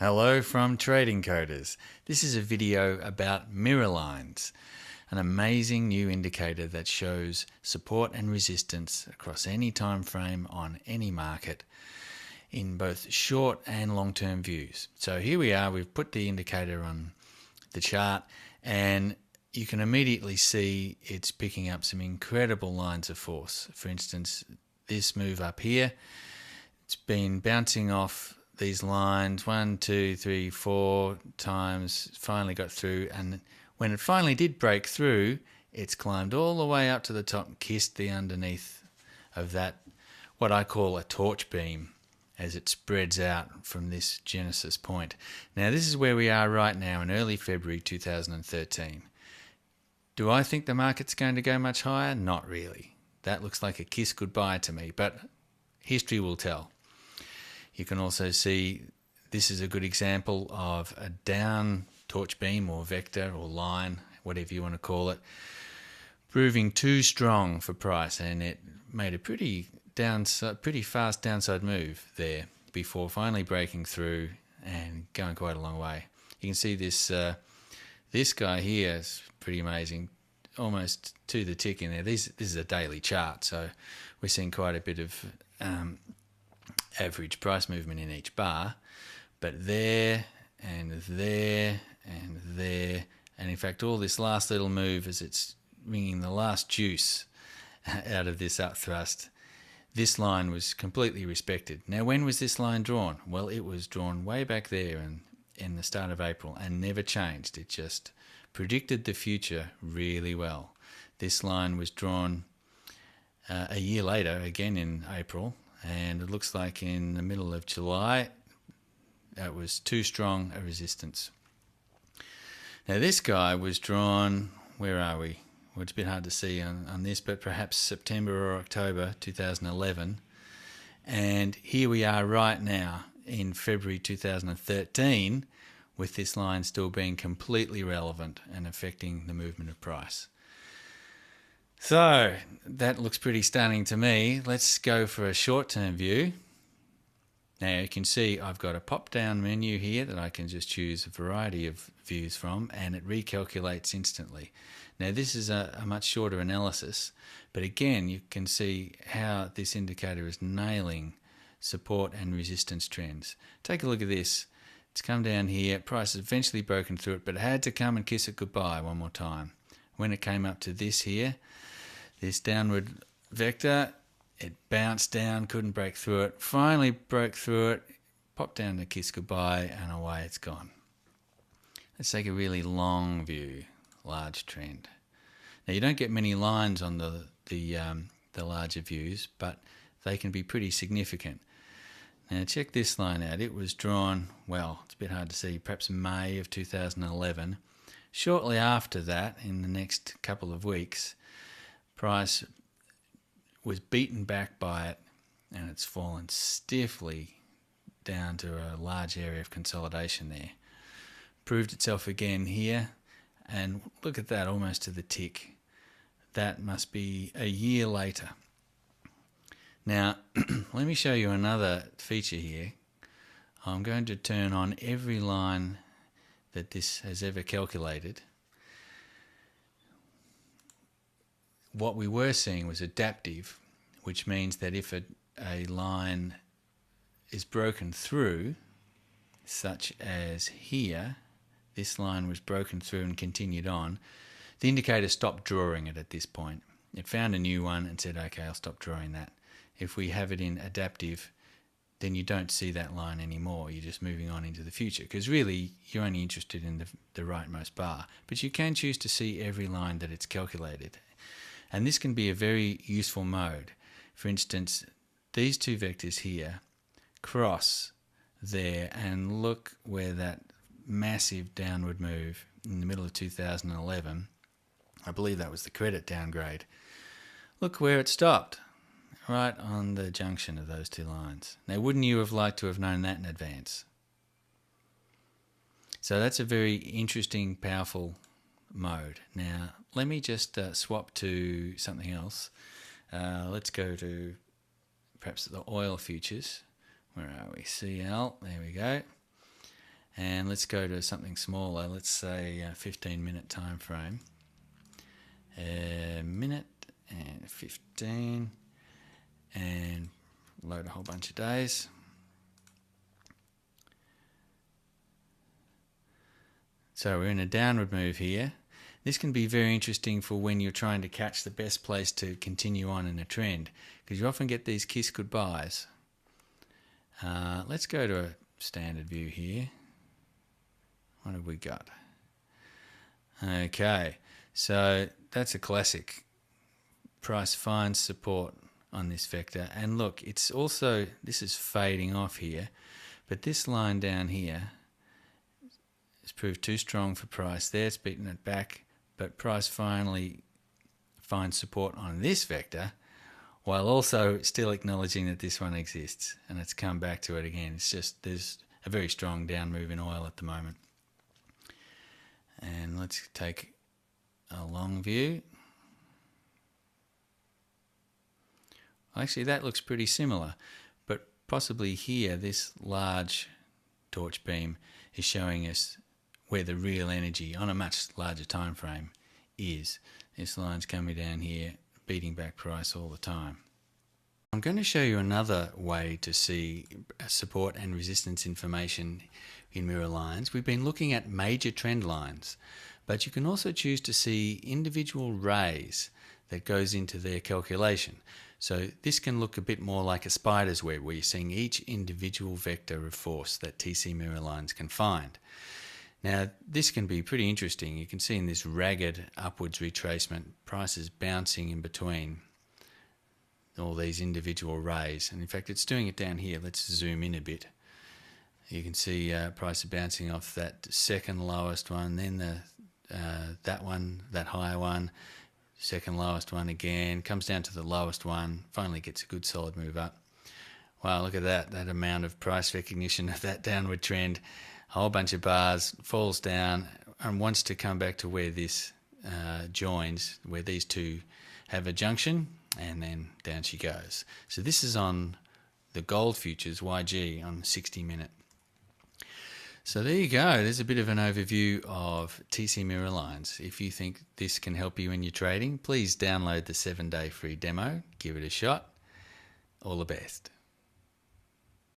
Hello from Trading Coders. This is a video about MirrorLines, an amazing new indicator that shows support and resistance across any time frame on any market in both short and long-term views. So here we are, we've put the indicator on the chart and you can immediately see it's picking up some incredible lines of force. For instance, this move up here, it's been bouncing off these lines 1, 2, 3, 4 times, finally got through, and when it finally did break through, it's climbed all the way up to the top and kissed the underneath of that, what I call a torch beam, as it spreads out from this genesis point. Now this is where we are right now in early February 2013. Do I think the market's going to go much higher? Not really. That looks like a kiss goodbye to me, but history will tell. You can also see this is a good example of a down torch beam or vector or line, whatever you want to call it, proving too strong for price, and it made a pretty fast downside move there before finally breaking through and going quite a long way. You can see this this guy here is pretty amazing, almost to the tick in there. This is a daily chart, so we're seeing quite a bit of average price movement in each bar, but there and there and there, and in fact all this last little move as it's wringing the last juice out of this up thrust, this line was completely respected. Now when was this line drawn? Well, it was drawn way back there in the start of April and never changed. It just predicted the future really well. This line was drawn a year later, again in April, and it looks like in the middle of July that was too strong a resistance. Now this guy was drawn, where are we? Well, it's a bit hard to see on this, but perhaps September or October 2011. And here we are right now in February 2013 with this line still being completely relevant and affecting the movement of price. So that looks pretty stunning to me. Let's go for a short-term view. Now you can see I've got a pop-down menu here that I can just choose a variety of views from, and it recalculates instantly. Now this is a much shorter analysis, but again you can see how this indicator is nailing support and resistance trends. Take a look at this. It's come down here, price has eventually broken through it, but it had to come and kiss it goodbye one more time. When it came up to this here, this downward vector, it bounced down, couldn't break through it, finally broke through it, popped down to kiss goodbye, and away it's gone. Let's take a really long view, large trend. Now you don't get many lines on the larger views, but they can be pretty significant. Now check this line out. It was drawn, well, it's a bit hard to see, perhaps May of 2011. Shortly after that, in the next couple of weeks, price was beaten back by it, and it's fallen stiffly down to a large area of consolidation there. Proved itself again here, and look at that, almost to the tick. That must be a year later. Now let me show you another feature here. I'm going to turn on every line that this has ever calculated. What we were seeing was adaptive, which means that if a line is broken through, such as here, this line was broken through and continued on, the indicator stopped drawing it at this point. It found a new one and said, okay, I'll stop drawing that. If we have it in adaptive, then you don't see that line anymore. You're just moving on into the future, because really you're only interested in the rightmost bar. But you can choose to see every line that it's calculated. And this can be a very useful mode. For instance, these two vectors here cross there, and look where that massive downward move in the middle of 2011, I believe that was the credit downgrade. Look where it stopped, right on the junction of those two lines. Now, wouldn't you have liked to have known that in advance? So that's a very interesting, powerful mode. Now, let me just swap to something else. Let's go to perhaps the oil futures. Where are we? CL, there we go. And let's go to something smaller. Let's say a 15-minute time frame. A minute and 15, and load a whole bunch of days. So we're in a downward move here. This can be very interesting for when you're trying to catch the best place to continue on in a trend, because you often get these kiss goodbyes. Let's go to a standard view here. What have we got? Okay, so that's a classic. Price finds support on this vector, and look, it's also, this is fading off here, but this line down here has proved too strong for price. There, it's beaten it back, but price finally finds support on this vector, while also still acknowledging that this one exists, and it's come back to it again. It's just, there's a very strong down move in oil at the moment. And let's take a long view. Actually, that looks pretty similar, but possibly here, this large torch beam is showing us where the real energy on a much larger time frame is. This line's coming down here, beating back price all the time. I'm going to show you another way to see support and resistance information in MirrorLines. We've been looking at major trend lines, but you can also choose to see individual rays that goes into their calculation. So this can look a bit more like a spider's web, where you're seeing each individual vector of force that TC MirrorLines can find. Now, this can be pretty interesting. You can see in this ragged upwards retracement, prices bouncing in between all these individual rays. And in fact, it's doing it down here. Let's zoom in a bit. You can see prices bouncing off that second lowest one, then that one, that higher one, second lowest one again, comes down to the lowest one, finally gets a good solid move up. Wow, look at that amount of price recognition of that downward trend. A whole bunch of bars, falls down and wants to come back to where this joins, where these two have a junction, and then down she goes. So this is on the gold futures, YG, on 60-minute. So there you go. There's a bit of an overview of TC MirrorLines. If you think this can help you in your trading, please download the 7-day free demo. Give it a shot. All the best.